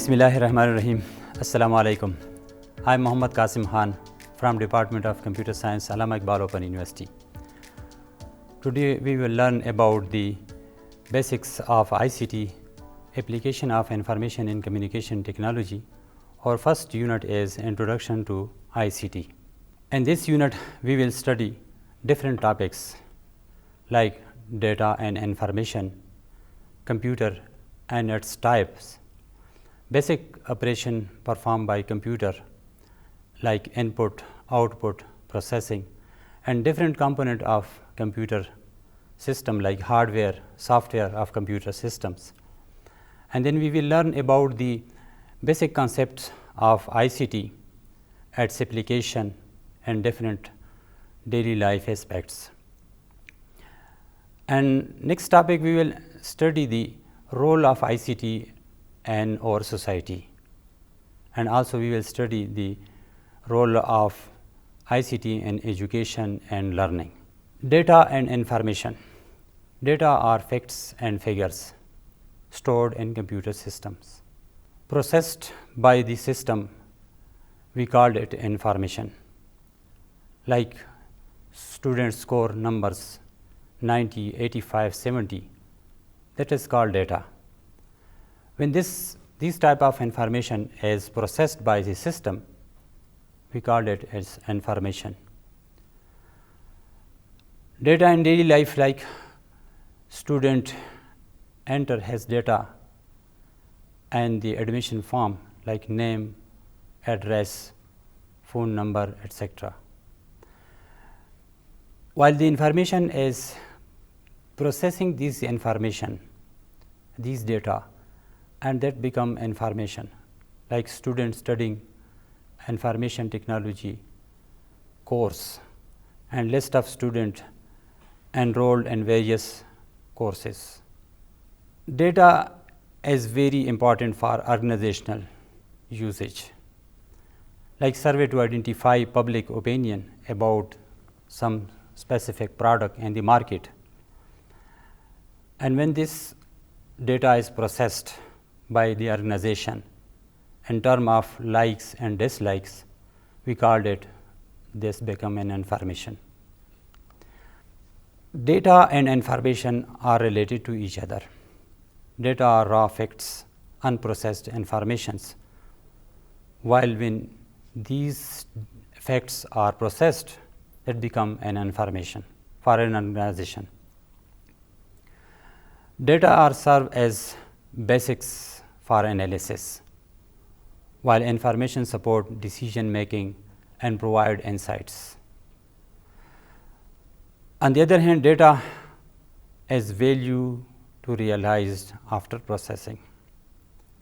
Bismillahirrahmanirrahim. Assalamu alaikum. I'm Muhammad Qasim from Department of Computer Science, Allama Iqbal Open University. Today we will learn about the basics of ICT, Application of Information in Communication Technology. Our first unit is Introduction to ICT. In this unit we will study different topics like data and information, computer and its types, basic operation performed by computer like input, output, processing, and different component of computer system like hardware, software of computer systems. And then we will learn about the basic concepts of ICT, its application and different daily life aspects. And next topic we will study the role of ICT in our society, and also we will study the role of ICT in education and learning. Data and information. Data are facts and figures stored in computer systems. Processed by the system, we called it information. Like students score numbers 90, 85, 70, that is called data. When this type of information is processed by the system, we call it as information. Data in daily life, like student enter his data and the admission form like name, address, phone number, etc. While the information is processing this information, these data, and that become information, like students studying information technology course and list of students enrolled in various courses. Data is very important for organizational usage, like survey to identify public opinion about some specific product in the market. And when this data is processed by the organization in terms of likes and dislikes, we called it this become an information. Data and information are related to each other. Data are raw facts, unprocessed informations, while when these facts are processed, it become an information for an organization. Data are served as basics for analysis, while information support decision making and provide insights. On the other hand, data is value to realized after processing,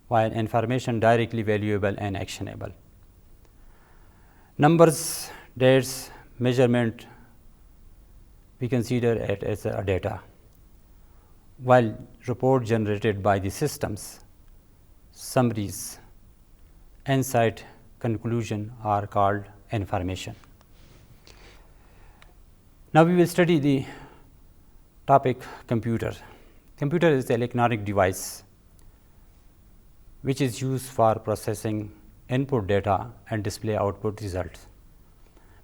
while information directly valuable and actionable. Numbers, dates, measurement, we consider it as a data, while report generated by the systems, summaries, insight, conclusion are called information. Now we will study the topic computer. Computer is the electronic device which is used for processing input data and display output results.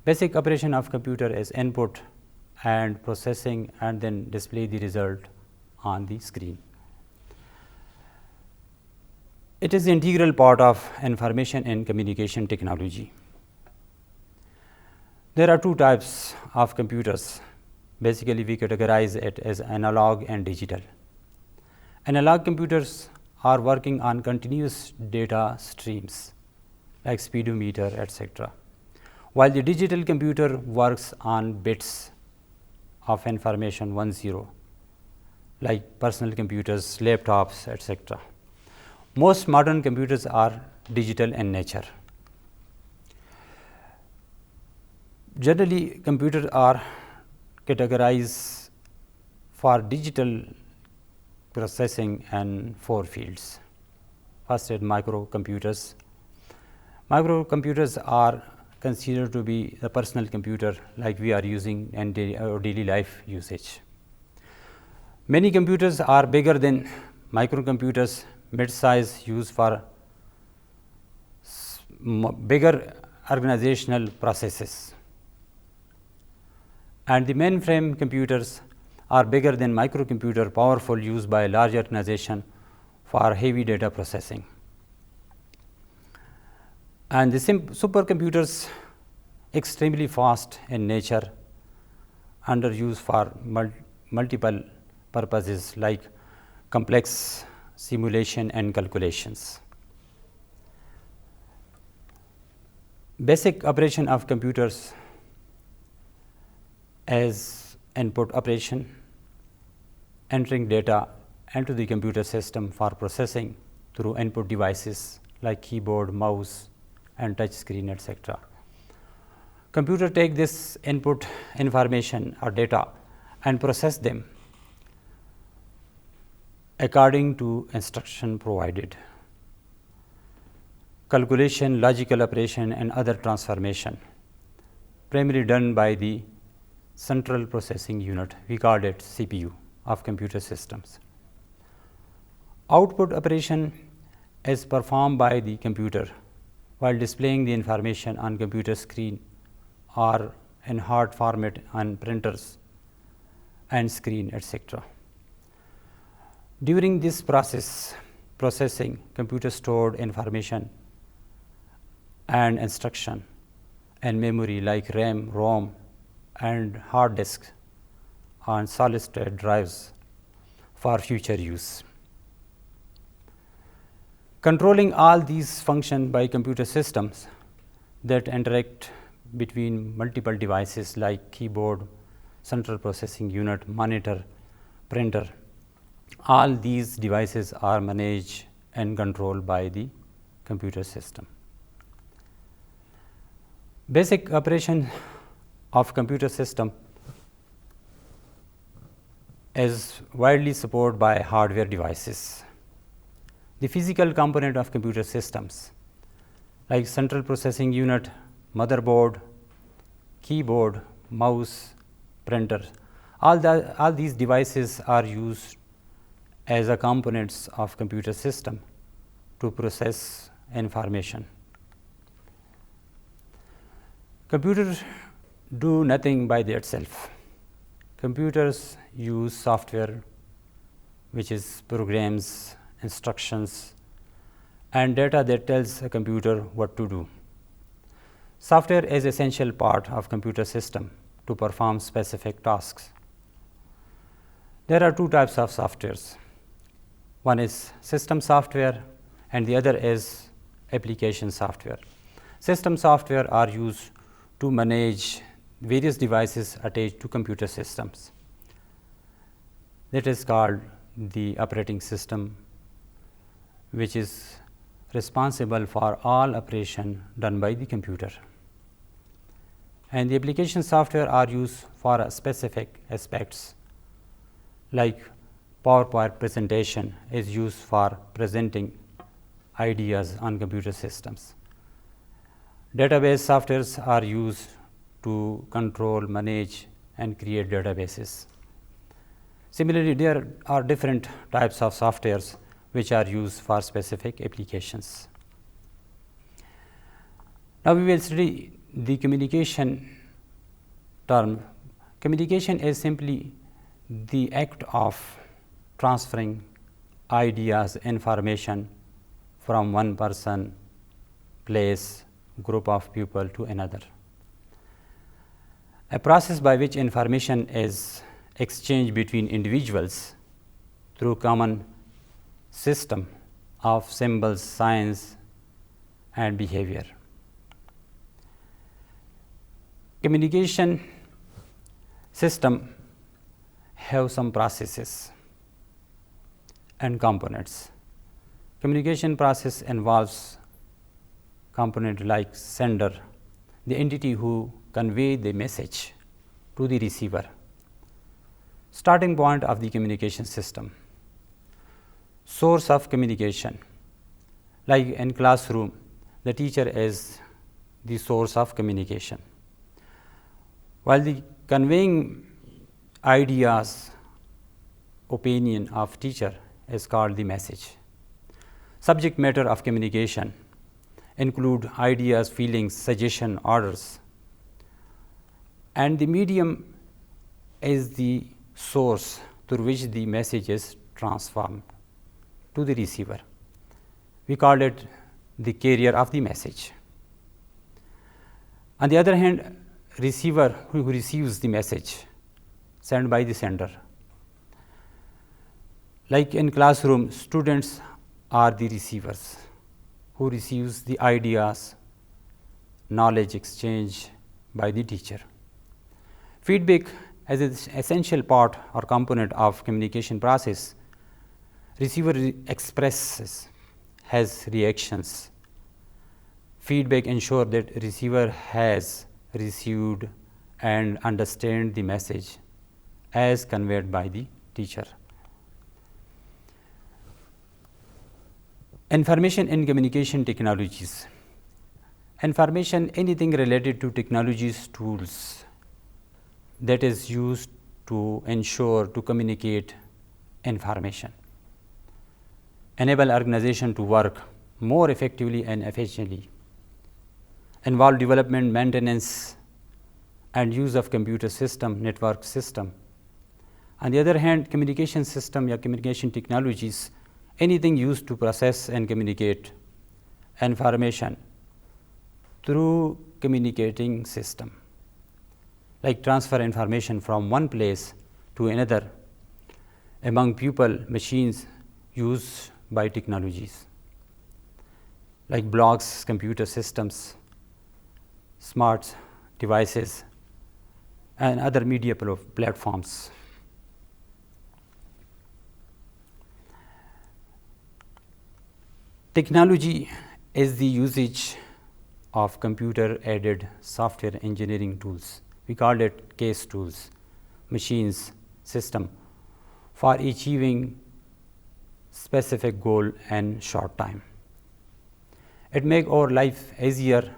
Basic operation of computer is input and processing and then display the result on the screen. It is the integral part of information and communication technology. There are two types of computers. Basically, we categorize it as analog and digital. Analog computers are working on continuous data streams like speedometer, etc., while the digital computer works on bits of information 1, 0, like personal computers, laptops, etc. Most modern computers are digital in nature. Generally, computers are categorized for digital processing in 4 fields. First is microcomputers. Microcomputers are considered to be the personal computer like we are using in daily life usage. Many computers are bigger than microcomputers, mid-size used for bigger organizational processes. And the mainframe computers are bigger than microcomputer, powerful, used by a large organization for heavy data processing. And the supercomputers extremely fast in nature, under use for multiple purposes like complex simulation and calculations. Basic operation of computers as input operation, entering data into the computer system for processing through input devices like keyboard, mouse, and touch screen, etc. Computer take this input information or data and process them according to instruction provided. Calculation, logical operation, and other transformation primarily done by the central processing unit, we call it CPU of computer systems. Output operation is performed by the computer while displaying the information on computer screen or in hard format on printers and screen, etc. During this processing, computer stored information and instruction and memory like RAM, ROM, and hard disk on solid state drives for future use. Controlling all these functions by computer systems that interact between multiple devices like keyboard, central processing unit, monitor, printer, all these devices are managed and controlled by the computer system. Basic operation of computer system is widely supported by hardware devices. The physical component of computer systems like central processing unit, motherboard, keyboard, mouse, printer, all these devices are used as a components of computer system to process information. Computers do nothing by themselves. Computers use software, which is programs, instructions, and data that tells a computer what to do. Software is essential part of computer system to perform specific tasks. There are two types of softwares. One is system software and the other is application software. System software are used to manage various devices attached to computer systems. That is called the operating system, which is responsible for all operation done by the computer. And the application software are used for specific aspects like PowerPoint presentation is used for presenting ideas on computer systems. Database softwares are used to control, manage, and create databases. Similarly, there are different types of softwares which are used for specific applications. Now, we will study the communication term. Communication is simply the act of transferring ideas, information from one person, place, group of people to another. A process by which information is exchanged between individuals through common system of symbols, signs, and behavior. Communication system have some processes and components. Communication process involves component like sender, the entity who convey the message to the receiver. Starting point of the communication system. Source of communication, like in classroom, the teacher is the source of communication, while the conveying ideas, opinion of teacher is called the message. Subject matter of communication include ideas, feelings, suggestion, orders. And the medium is the source through which the message is transformed to the receiver. We call it the carrier of the message. On the other hand, receiver who receives the message sent by the sender. Like in classroom, students are the receivers who receives the ideas, knowledge exchange by the teacher. Feedback as an essential part or component of communication process. Receiver expresses, has reactions. Feedback ensures that receiver has received and understand the message as conveyed by the teacher. Information and communication technologies. Information, anything related to technologies, tools that is used to ensure to communicate information, enable organization to work more effectively and efficiently, involve development, maintenance, and use of computer system, network system. On the other hand, communication system or communication technologies, anything used to process and communicate information through communicating system, like transfer information from one place to another among people, machines used by technologies, like blogs, computer systems, smart devices, and other media platforms. Technology is the usage of computer-aided software engineering tools. We call it case tools, machines, system for achieving specific goal in short time. It makes our life easier,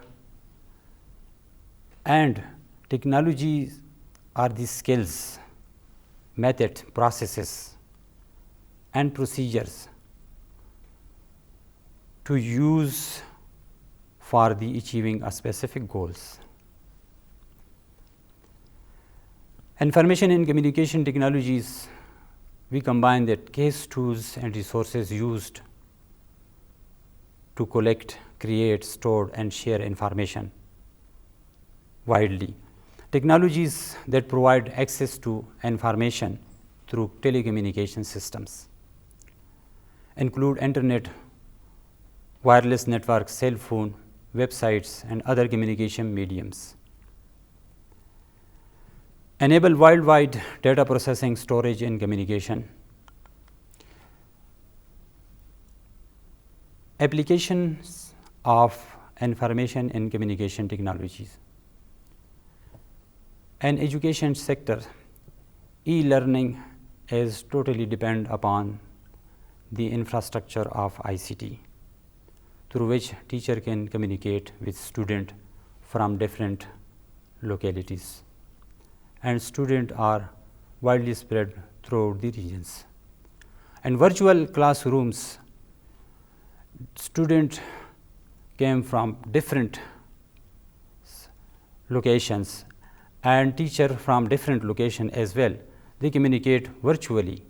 and technologies are the skills, method, processes, and procedures to use for the achieving a specific goals. Information and communication technologies, we combine that case tools and resources used to collect, create, store, and share information widely. Technologies that provide access to information through telecommunication systems include internet, wireless network, cell phone, websites, and other communication mediums. Enable worldwide data processing, storage, and communication. Applications of information and communication technologies. In education sector, e-learning is totally depend upon the infrastructure of ICT, through which teacher can communicate with student from different localities, and students are widely spread throughout the regions. And virtual classrooms, students came from different locations and teacher from different location as well. They communicate virtually,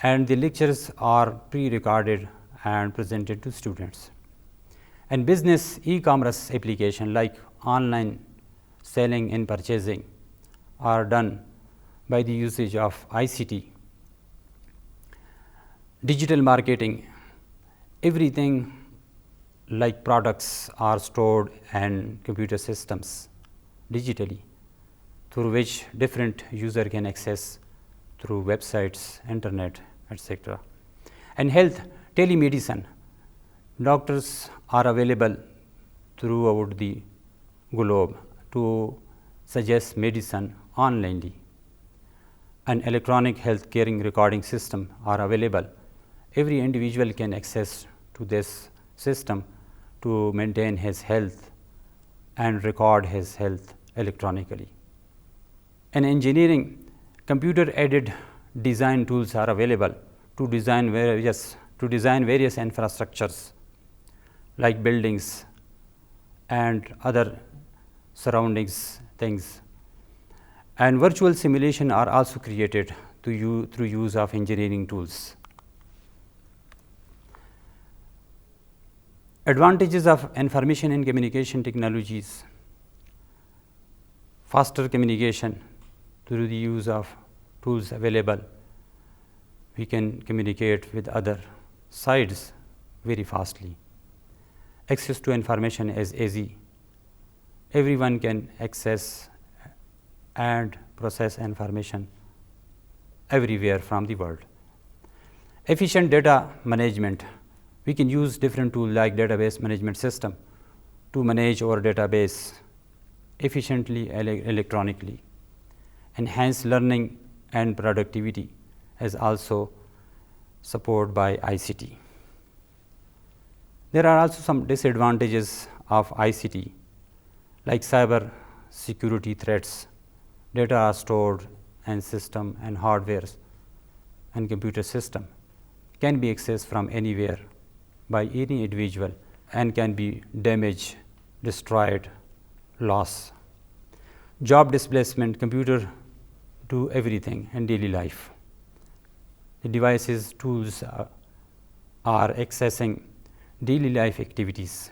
and the lectures are pre-recorded and presented to students. And business e-commerce application like online selling and purchasing are done by the usage of ICT. Digital marketing, everything like products are stored in computer systems digitally, through which different user can access through websites, internet, etc. And health, telemedicine, doctors are available throughout the globe to suggest medicine onlinely. An electronic health caring recording system are available. Every individual can access to this system to maintain his health and record his health electronically. In engineering, computer-aided design tools are available to design various infrastructures like buildings and other surroundings things. And virtual simulation are also created through use of engineering tools. Advantages of information and communication technologies: faster communication through the use of tools available. We can communicate with other sides very fastly. Access to information is easy. Everyone can access and process information everywhere from the world. Efficient data management. We can use different tools like database management system to manage our database efficiently electronically. Enhance learning and productivity is also supported by ICT. There are also some disadvantages of ICT, like cyber security threats. Data are stored and system and hardware and computer system can be accessed from anywhere by any individual and can be damaged, destroyed, lost. Job displacement. Computer do everything in daily life. The devices, tools are accessing daily life activities.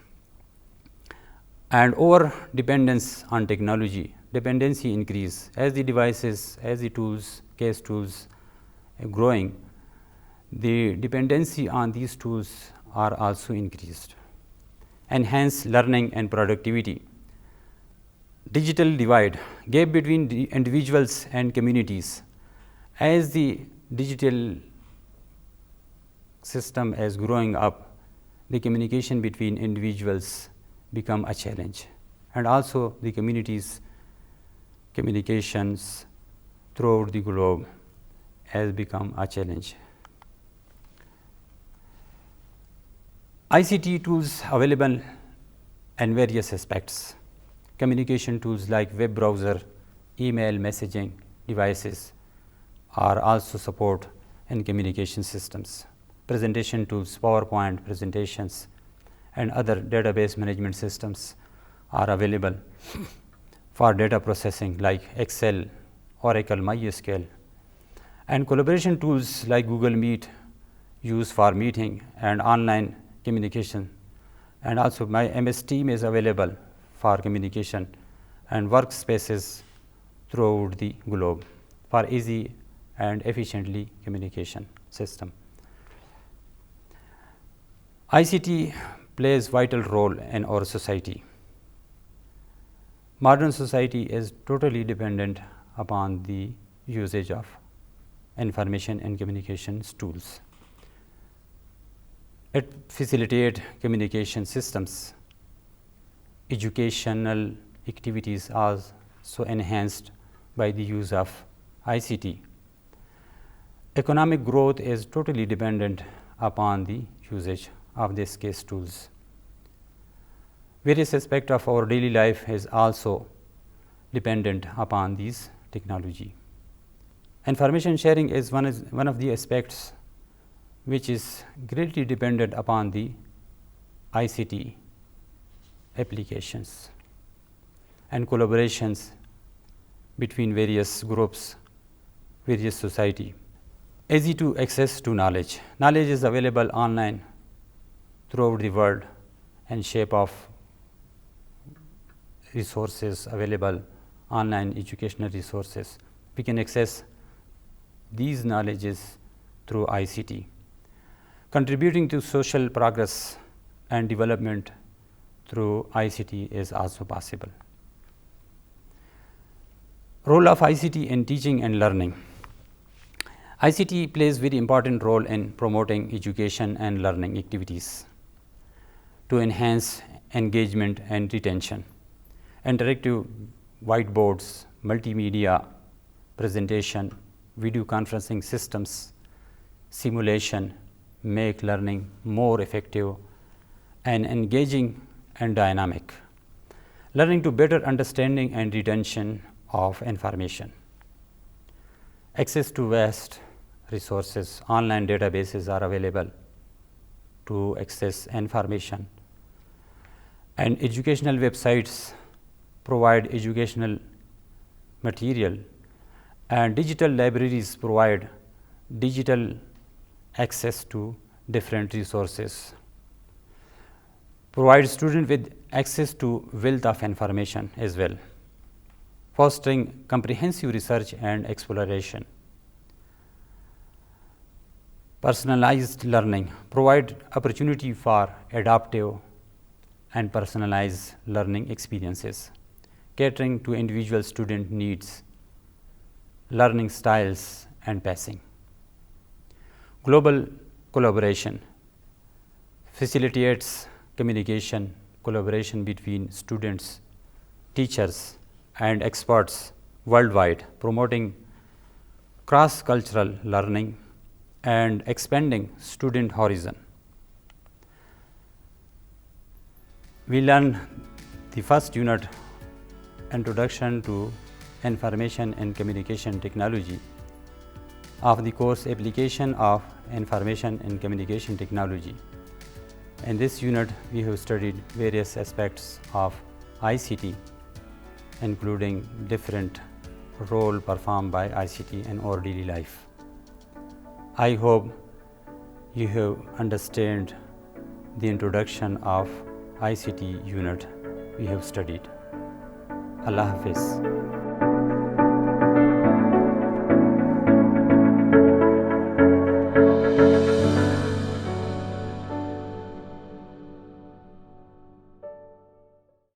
And over dependence on technology, dependency increase as the devices, as the tools, case tools are growing, the dependency on these tools are also increased. Enhance learning and productivity. Digital divide, gap between the individuals and communities. As the digital system is growing up, the communication between individuals become a challenge, and also the communities communications throughout the globe has become a challenge. ICT tools available in various aspects. Communication tools like web browser, email, messaging devices are also support in communication systems. Presentation tools, PowerPoint presentations, and other database management systems are available for data processing like Excel, Oracle, MySQL, and collaboration tools like Google Meet used for meeting and online communication, and also my MS Team is available for communication and workspaces throughout the globe for easy and efficiently communication system. ICT plays vital role in our society. Modern society is totally dependent upon the usage of information and communications tools. It facilitates communication systems. Educational activities are so enhanced by the use of ICT. Economic growth is totally dependent upon the usage of these case tools. Various aspects of our daily life is also dependent upon these technology. Information sharing is one of the aspects which is greatly dependent upon the ICT applications and collaborations between various groups, various society. Easy to access to knowledge. Knowledge is available online throughout the world and shape of resources available, online educational resources. We can access these knowledges through ICT. Contributing to social progress and development through ICT is also possible. Role of ICT in teaching and learning. ICT plays very important role in promoting education and learning activities to enhance engagement and retention. Interactive whiteboards, multimedia presentation, video conferencing systems, simulation make learning more effective and engaging and dynamic. Learning to better understanding and retention of information. Access to vast resources, online databases are available to access information And educational websites provide educational material, and digital libraries provide digital access to different resources, provide students with access to wealth of information as well, fostering comprehensive research and exploration. Personalized learning provide opportunity for adaptive and personalized learning experiences, catering to individual student needs, learning styles and pacing. Global collaboration facilitates communication, collaboration between students, teachers and experts worldwide, promoting cross-cultural learning and expanding student horizon. We learn the first unit, Introduction to Information and Communication Technology, of the course Application of Information and Communication Technology. In this unit, we have studied various aspects of ICT, including different role performed by ICT in our daily life. I hope you have understood the introduction of ICT unit we have studied. Allah Hafiz.